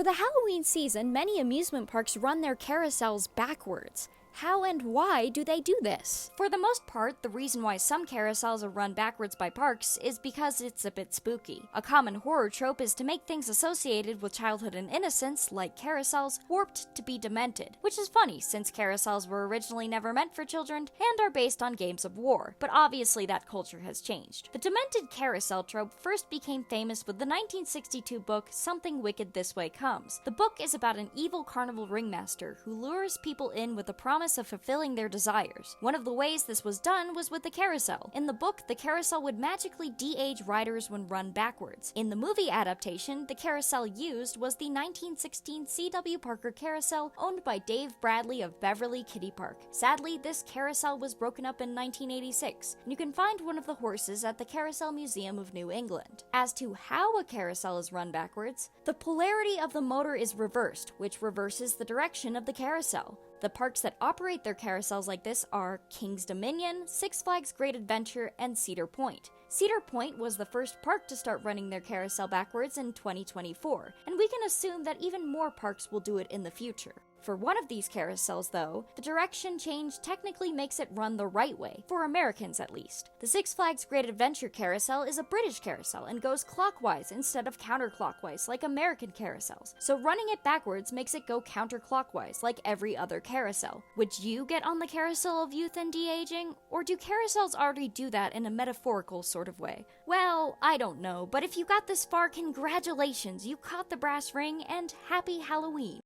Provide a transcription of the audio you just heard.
For the Halloween season, many amusement parks run their carousels backwards. How and why do they do this? For the most part, the reason why some carousels are run backwards by parks is because it's a bit spooky. A common horror trope is to make things associated with childhood and innocence, like carousels, warped to be demented, which is funny since carousels were originally never meant for children and are based on games of war, but obviously that culture has changed. The demented carousel trope first became famous with the 1962 book Something Wicked This Way Comes. The book is about an evil carnival ringmaster who lures people in with the promise of fulfilling their desires. One of the ways this was done was with the carousel. In the book, the carousel would magically de-age riders when run backwards. In the movie adaptation, the carousel used was the 1916 C.W. Parker carousel owned by Dave Bradley of Beverly Kiddie Park. Sadly, this carousel was broken up in 1986, and you can find one of the horses at the Carousel Museum of New England. As to how a carousel is run backwards, the polarity of the motor is reversed, which reverses the direction of the carousel. The parks that operate their carousels like this are King's Dominion, Six Flags Great Adventure, and Cedar Point. Cedar Point was the first park to start running their carousel backwards in 2024, and we can assume that even more parks will do it in the future. For one of these carousels, though, the direction change technically makes it run the right way, for Americans at least. The Six Flags Great Adventure carousel is a British carousel and goes clockwise instead of counterclockwise like American carousels, so running it backwards makes it go counterclockwise like every other carousel. Would you get on the carousel of youth and de-aging, or do carousels already do that in a metaphorical sort of way? Well, I don't know, but if you got this far, congratulations, you caught the brass ring, and happy Halloween!